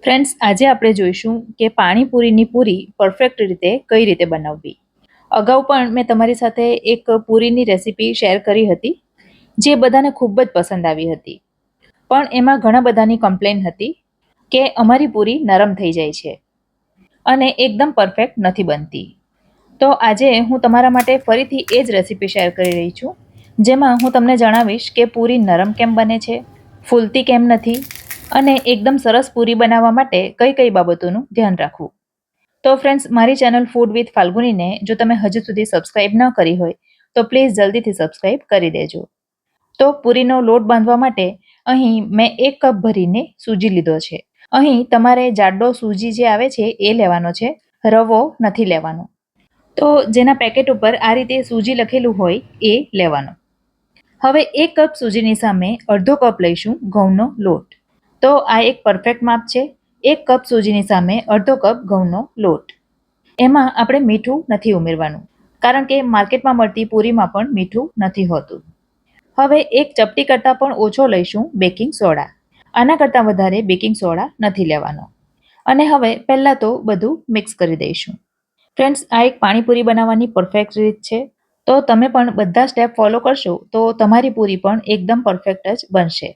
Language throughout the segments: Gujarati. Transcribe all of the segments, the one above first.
ફ્રેન્ડ્સ, આજે આપણે જોઈશું કે પાણીપુરીની પૂરી પરફેક્ટ રીતે કઈ રીતે બનાવવી. અગાઉ પણ મેં તમારી સાથે એક પૂરીની રેસીપી શેર કરી હતી, જે બધાને ખૂબ જ પસંદ આવી હતી. પણ એમાં ઘણા બધાની કમ્પ્લેન હતી કે અમારી પૂરી નરમ થઈ જાય છે અને એકદમ પરફેક્ટ નથી બનતી. તો આજે હું તમારા માટે ફરીથી એ જ રેસીપી શેર કરી રહી છું, જેમાં હું તમને જણાવીશ કે પૂરી નરમ કેમ બને છે, ફૂલતી કેમ નથી અને એકદમ સરસ પૂરી બનાવવા માટે કઈ કઈ બાબતોનું ધ્યાન રાખવું. તો ફ્રેન્ડ્સ, મારી ચેનલ ફૂડ વિથ ફાલ્ગુનીને જો તમે હજુ સુધી સબસ્ક્રાઇબ ન કરી હોય તો પ્લીઝ જલ્દીથી સબસ્ક્રાઇબ કરી દેજો. તો પૂરીનો લોટ બાંધવા માટે અહીં મેં 1 કપ ભરીને સૂજી લીધો છે. અહીં તમારે જાડો સૂજી જે આવે છે એ લેવાનો છે, રવો નથી લેવાનો. તો જેના પેકેટ ઉપર આ રીતે સૂજી લખેલું હોય એ લેવાનો. હવે 1 કપ સૂજીની સામે અડધો કપ લઈશું ઘઉંનો લોટ. તો આ એક પરફેક્ટ માપ છે. 1 કપ સૂજીની સામે અડધો કપ ઘઉંનો લોટ. એમાં આપણે મીઠું નથી ઉમેરવાનું, કારણ કે માર્કેટમાં મળતી પૂરીમાં પણ મીઠું નથી હોતું. હવે 1 ચપટી કરતાં પણ ઓછો લઈશું બેકિંગ સોડા. આના કરતાં વધારે બેકિંગ સોડા નથી લેવાનો. અને હવે પહેલાં તો બધું મિક્સ કરી દઈશું. ફ્રેન્ડ્સ, આ એક પાણીપુરી બનાવવાની પરફેક્ટ રીત છે. તો તમે પણ બધા સ્ટેપ ફોલો કરશો તો તમારી પૂરી પણ એકદમ પરફેક્ટ જ બનશે.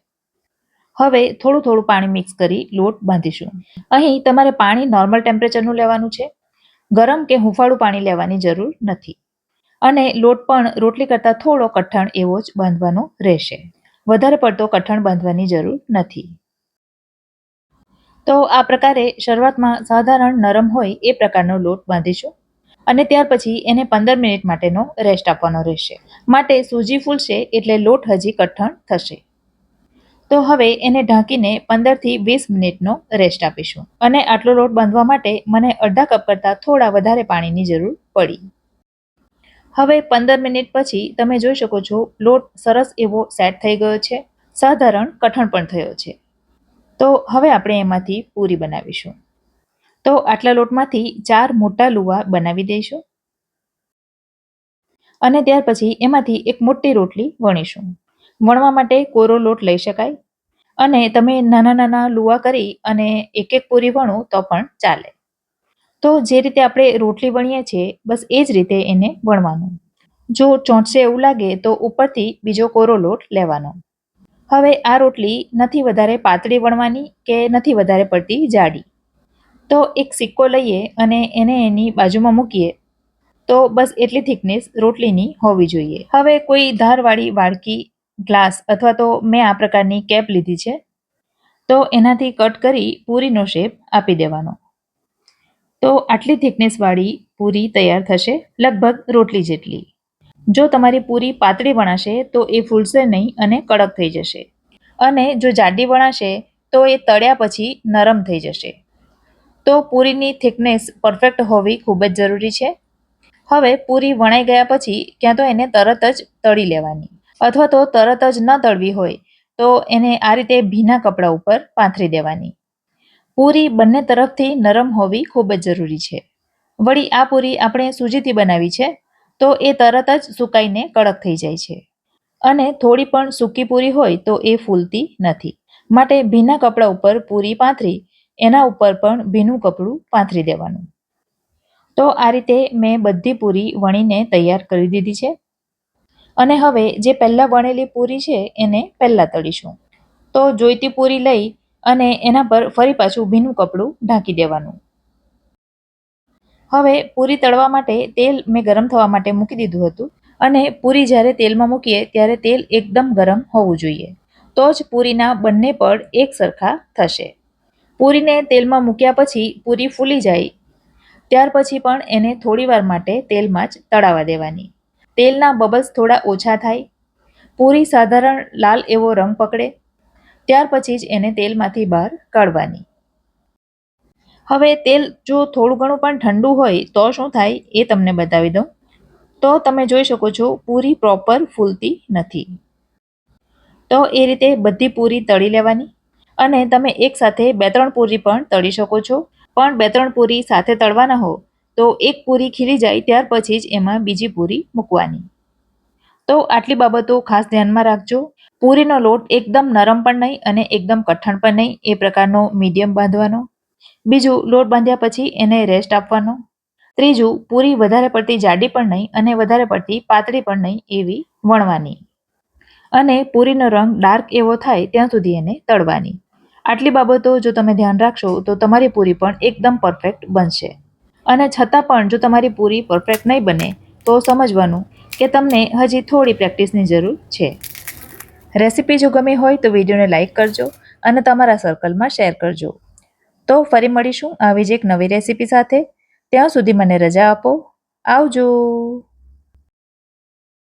હવે થોડું થોડું પાણી મિક્સ કરી લોટ બાંધીશું. અહીં તમારે પાણી નોર્મલ ટેમ્પરેચરનું લેવાનું છે, ગરમ કે હુંફાળું પાણી લેવાની જરૂર નથી. અને લોટ પણ રોટલી કરતાં થોડો કઠણ એવો જ બાંધવાનો રહેશે. વધારે પડતો કઠણ બાંધવાની જરૂર નથી. તો આ પ્રકારે શરૂઆતમાં સાધારણ નરમ હોય એ પ્રકારનો લોટ બાંધીશું અને ત્યાર પછી એને 15 મિનિટ માટેનો રેસ્ટ આપવાનો રહેશે. માટે સૂજી ફૂલશે એટલે લોટ હજી કઠણ થશે. તો હવે એને ઢાંકીને 15 થી 20 મિનિટનો રેસ્ટ આપીશું. અને આટલો લોટ બાંધવા માટે મને અડધા કપ કરતાં થોડા વધારે પાણીની જરૂર પડી. હવે 15 મિનિટ પછી તમે જોઈ શકો છો લોટ સરસ એવો સેટ થઈ ગયો છે, સાધારણ કઠણ પણ થયો છે. તો હવે આપણે એમાંથી પૂરી બનાવીશું. તો આટલા લોટમાંથી 4 મોટા લુવા બનાવી દઈશું અને ત્યાર પછી એમાંથી એક મોટી રોટલી વણીશું. વણવા માટે કોરો લોટ લઈ શકાય અને તમે નાના નાના લુવા કરી અને એક એક પૂરી વણો તો પણ ચાલે. તો જે રીતે આપણે રોટલી વણીએ છીએ બસ એ જ રીતે એને વણવાનું. જો ચોંટશે એવું લાગે તો ઉપરથી બીજો કોરો લોટ લેવાનો. હવે આ રોટલી નથી વધારે પાતળી વણવાની કે નથી વધારે પડતી જાડી. તો એક સિક્કો લઈએ અને એને એની બાજુમાં મૂકીએ તો બસ એટલી થિકનેસ રોટલીની હોવી જોઈએ. હવે કોઈ ધારવાળી વાડકી, ગ્લાસ અથવા તો મેં આ પ્રકારની કેપ લીધી છે, તો એનાથી કટ કરી પૂરીનો શેપ આપી દેવાનો. તો આટલી થિકનેસવાળી પૂરી તૈયાર થશે, લગભગ રોટલી જેટલી. જો તમારી પૂરી પાતળી વણાશે તો એ ફૂલશે નહીં અને કડક થઈ જશે. અને જો જાડી વણાશે તો એ તળ્યા પછી નરમ થઈ જશે. તો પૂરીની થિકનેસ પરફેક્ટ હોવી ખૂબ જ જરૂરી છે. હવે પૂરી વણાઈ ગયા પછી ક્યાં તો એને તરત જ તળી લેવાની, અથવા તો તરત જ ન તળવી હોય તો એને આ રીતે ભીના કપડા ઉપર પાથરી દેવાની. પૂરી બંને તરફથી નરમ હોવી ખૂબ જ જરૂરી છે. વળી આ પૂરી આપણે સૂજીથી બનાવી છે તો એ તરત જ સુકાઈને કડક થઈ જાય છે. અને થોડી પણ સૂકી પૂરી હોય તો એ ફૂલતી નથી. માટે ભીના કપડા ઉપર પૂરી પાથરી એના ઉપર પણ ભીનું કપડું પાથરી દેવાનું. તો આ રીતે મેં બધી પૂરી વણીને તૈયાર કરી દીધી છે. અને હવે જે પહેલાં વણેલી પૂરી છે એને પહેલાં તળીશું. તો જોઈતી પૂરી લઈ અને એના પર ફરી પાછું ભીનું કપડું ઢાંકી દેવાનું. હવે પૂરી તળવા માટે તેલ મેં ગરમ થવા માટે મૂકી દીધું હતું. અને પૂરી જ્યારે તેલમાં મૂકીએ ત્યારે તેલ એકદમ ગરમ હોવું જોઈએ, તો જ પૂરીના બંને પડ એક સરખા થશે. પૂરીને તેલમાં મૂક્યા પછી પૂરી ફૂલી જાય ત્યાર પછી પણ એને થોડીવાર માટે તેલમાં જ તળાવા દેવાની. તેલના બબલ્સ થોડા ઓછા થાય, પૂરી સાધારણ લાલ એવો રંગ પકડે ત્યાર પછી જ એને તેલમાંથી બહાર કાઢવાની. હવે તેલ જો થોડું ઘણું પણ ઠંડુ હોય તો શું થાય એ તમને બતાવી દઉં. તો તમે જોઈ શકો છો પૂરી પ્રોપર ફૂલતી નથી. તો એ રીતે બધી પૂરી તળી લેવાની. અને તમે એકસાથે 2-3 પૂરી પણ તળી શકો છો. પણ 2-3 પૂરી સાથે તળવાના હો તો એક પૂરી ખીલી જાય ત્યાર પછી જ એમાં બીજી પૂરી મૂકવાની. તો આટલી બાબતો ખાસ ધ્યાનમાં રાખજો. પૂરીનો લોટ એકદમ નરમ પણ નહીં અને એકદમ કઠણ પણ નહીં, એ પ્રકારનો મીડિયમ બાંધવાનો. બીજું, લોટ બાંધ્યા પછી એને રેસ્ટ આપવાનો. ત્રીજું, પૂરી વધારે પડતી જાડી પણ નહીં અને વધારે પડતી પાતળી પણ નહીં એવી વણવાની. અને પૂરીનો રંગ ડાર્ક એવો થાય ત્યાં સુધી એને તળવાની. આટલી બાબતો જો તમે ધ્યાન રાખશો તો તમારી પૂરી પણ એકદમ પરફેક્ટ બનશે. અને છતાં પણ જો તમારી પૂરી પરફેક્ટ નહીં બને તો સમજવાનું કે તમને હજી થોડી પ્રેક્ટિસની જરૂર છે. રેસીપી જો ગમી હોય તો વિડીયોને લાઇક કરજો અને તમારા સર્કલમાં શેર કરજો. તો ફરી મળીશું આવી જ એક નવી રેસીપી સાથે. ત્યાં સુધી મને રજા આપો. આવજો.